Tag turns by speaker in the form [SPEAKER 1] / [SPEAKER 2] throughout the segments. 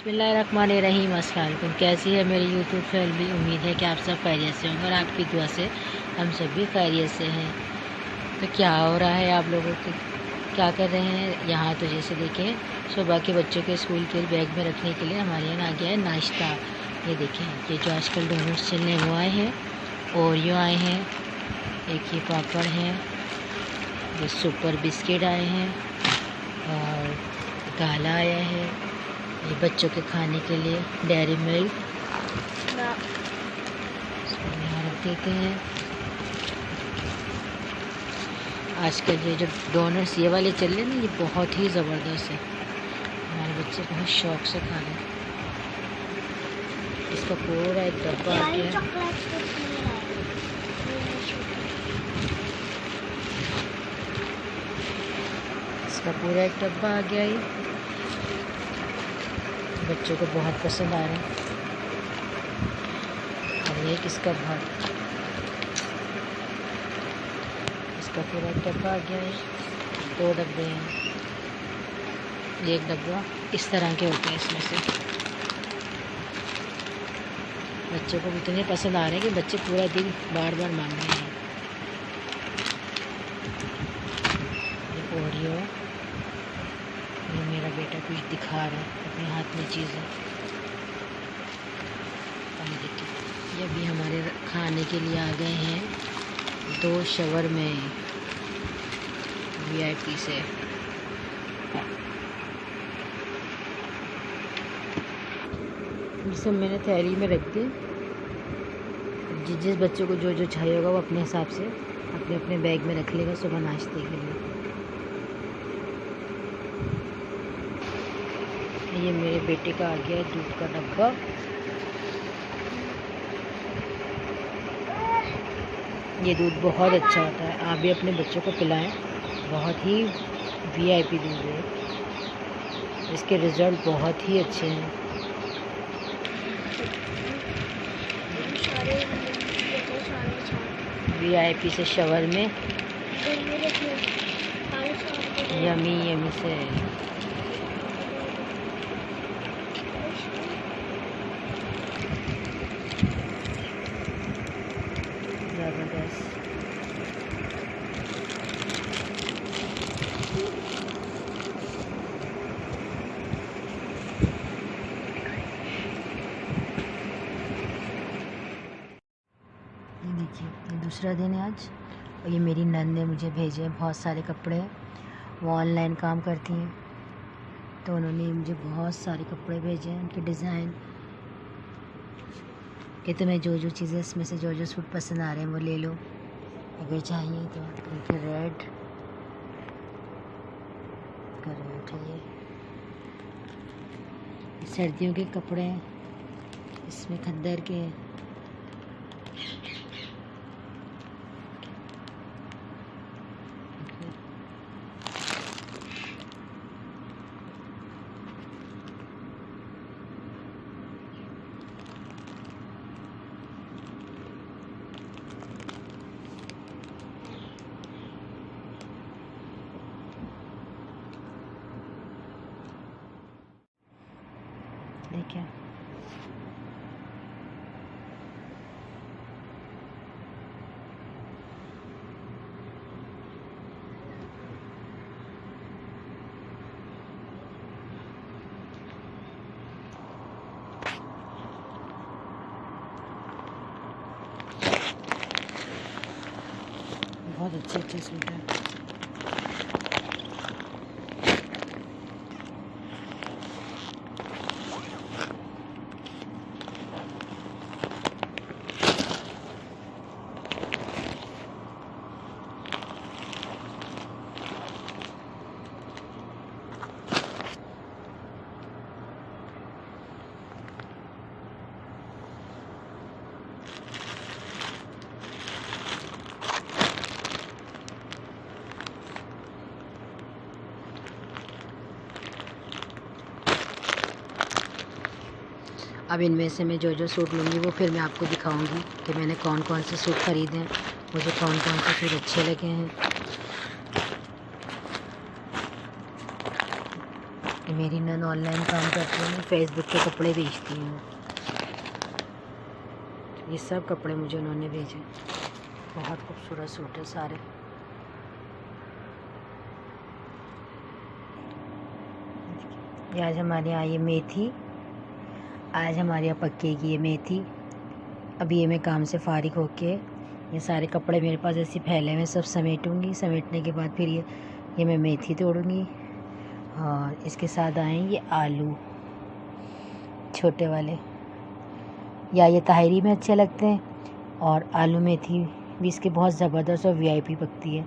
[SPEAKER 1] बिस्मिल्लाहिर्रहमानिर्रहीम। अस्सलाम वालेकुम। कैसी है मेरी यूट्यूब फैमिली? उम्मीद है कि आप सब खैरियत से होंगे और आपकी दुआ से हम सब भी खैरियत से हैं। तो क्या हो रहा है आप लोगों के, क्या कर रहे हैं यहाँ? तो जैसे देखें, सुबह के बच्चों के स्कूल के बैग में रखने के लिए हमारे यहाँ आ गया है नाश्ता। ये देखें, ये जो आजकल डोनट्स चलने वो आए हैं, ओरियो आए हैं, एक ये पापड़ हैं, ये सुपर बिस्किट आए हैं और गाला आया है। ये बच्चों के खाने के लिए डेयरी मिल्क यहाँ रख देते हैं। आजकल ये जो डोनट्स ये वाले चल रहे हैं ना, ये बहुत ही ज़बरदस्त है, हमारे बच्चे बहुत शौक से खा रहे हैं। इसका पूरा एक डब्बा आ गया है। इसका पूरा एक डब्बा आ गया ये, बच्चों को बहुत पसंद आ रहा है। और ये किसका भाग, इसका पूरा एक डब्बा आ गया है। 2 डब्बे हैं, एक डब्बा इस तरह के होते हैं। इसमें से बच्चों को इतने पसंद आ रहे हैं कि बच्चे पूरा दिन बार बार मांग रहे हैं। ये ओरियो, ये मेरा बेटा कुछ दिखा रहा है अपने हाथ में चीज़ें। ये भी हमारे खाने के लिए आ गए हैं 2 शवरमे VIP से। ये सब मैंने थैली में रख दी। जिस बच्चों को जो जो चाहिए होगा वो अपने हिसाब से अपने अपने बैग में रख लेगा सुबह नाश्ते के लिए। ये मेरे बेटे का आ गया है दूध का डब्बा। ये दूध बहुत अच्छा होता है, आप भी अपने बच्चों को पिलाएं। बहुत ही VIP दूध है, इसके रिज़ल्ट बहुत ही अच्छे हैं। VIP से शवरमे यमी यमी से। ज़बरदस्त। ये देखिए, ये दूसरा दिन है आज और ये मेरी नंद ने मुझे भेजे हैं बहुत सारे कपड़े। वो ऑनलाइन काम करती हैं, तो उन्होंने मुझे बहुत सारे कपड़े भेजे हैं, उनके डिज़ाइन कि तुम्हें जो जो चीज़ें इसमें से जो जो सूट पसंद आ रहे हैं वो ले लो अगर चाहिए तो। देखिए रेड का रेड है, ये सर्दियों के कपड़े हैं, इसमें खद्दर के। देखिए बहुत अच्छे अच्छे सूट हैं। अब इनमें से मैं जो जो सूट लूँगी वो फिर मैं आपको दिखाऊंगी कि मैंने कौन कौन से सूट ख़रीदे हैं, मुझे कौन कौन से सूट अच्छे लगे हैं। मेरी नन ऑनलाइन काम करती है, फेसबुक पे कपड़े बेचती हूँ। ये सब कपड़े मुझे उन्होंने भेजे, बहुत खूबसूरत सूट है सारे। ये आज हमारे यहाँ ये मेथी, आज हमारे यहाँ पक्केगी ये मेथी। अभी ये मैं काम से फारिग होके ये सारे कपड़े मेरे पास ऐसे फैले हुए सब समेटूँगी। समेटने के बाद फिर ये मैं मेथी तोड़ूँगी और इसके साथ आएंगे आलू छोटे वाले, या ये ताहिरी में अच्छे लगते हैं, और आलू मेथी भी इसके बहुत ज़बरदस्त और वीआईपी पकती है।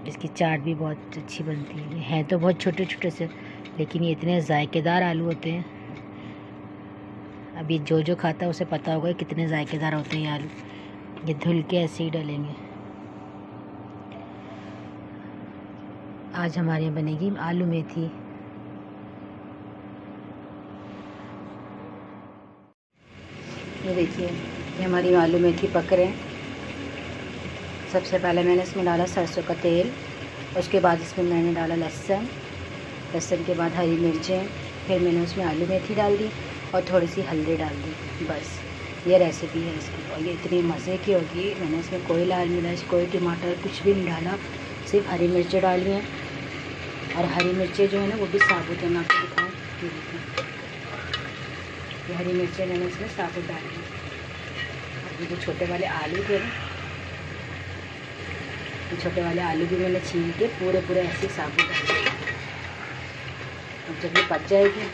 [SPEAKER 1] इसकी चाट भी बहुत अच्छी बनती है। ये हैं तो बहुत छोटे छोटे से, लेकिन ये इतने जायकेदार आलू होते हैं। अभी जो खाता है उसे पता होगा कितने जायकेदार होते हैं ये आलू। ये धुल के ऐसे ही डालेंगे। आज हमारे यहाँ बनेगी आलू मेथी। ये देखिए, ये हमारी आलू मेथी पक रहे हैं। सबसे पहले मैंने इसमें डाला सरसों का तेल, उसके बाद इसमें मैंने डाला लहसुन के बाद हरी मिर्चें, फिर मैंने उसमें आलू मेथी डाल दी और थोड़ी सी हल्दी डाल दी। बस ये रेसिपी है इसकी, और ये इतनी मज़े की होगी। मैंने इसमें कोई लाल मिर्च, कोई टमाटर, कुछ भी नहीं डाला, सिर्फ हरी मिर्चें डाली हैं। और हरी मिर्चें जो है ना वो भी साबुत है। मैं आपको दिखाऊँ, ये देखिए, ये हरी मिर्चें मैंने इसमें साबुत डाली हैं। और ये जो छोटे वाले आलू थे ना, ये छोटे वाले आलू भी मैंने छील के पूरे ऐसे साबुत डाल दिए। अब जब ये पक जाएगी,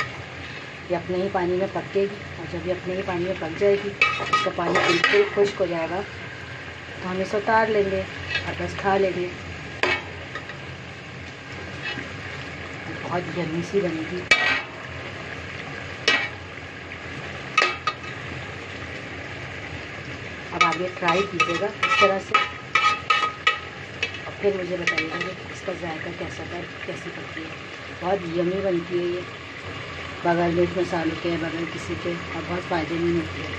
[SPEAKER 1] ये अपने ही पानी में पकेगी, और जब ये अपने ही पानी में पक जाएगी, इसका पानी बिल्कुल खुश्क हो जाएगा, तो हम इसे उतार लेंगे और बस खा लेंगे। बहुत यम्मी सी बनेगी। अब आप ये ट्राई कीजिएगा इस तरह से, और फिर मुझे बताइएगा कि इसका जायका कैसा था, कैसी बनती है। बहुत यम्मी बनती है ये, बगैर मिर्च मसालों के, बगैर किसी के, और बहुत फ़ायदेमंद होती है।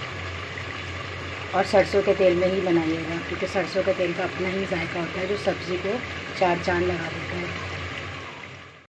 [SPEAKER 1] और सरसों के तेल में ही बनाइएगा, क्योंकि सरसों के तेल का अपना ही जायका होता है जो सब्ज़ी को चार चांद लगा देता है।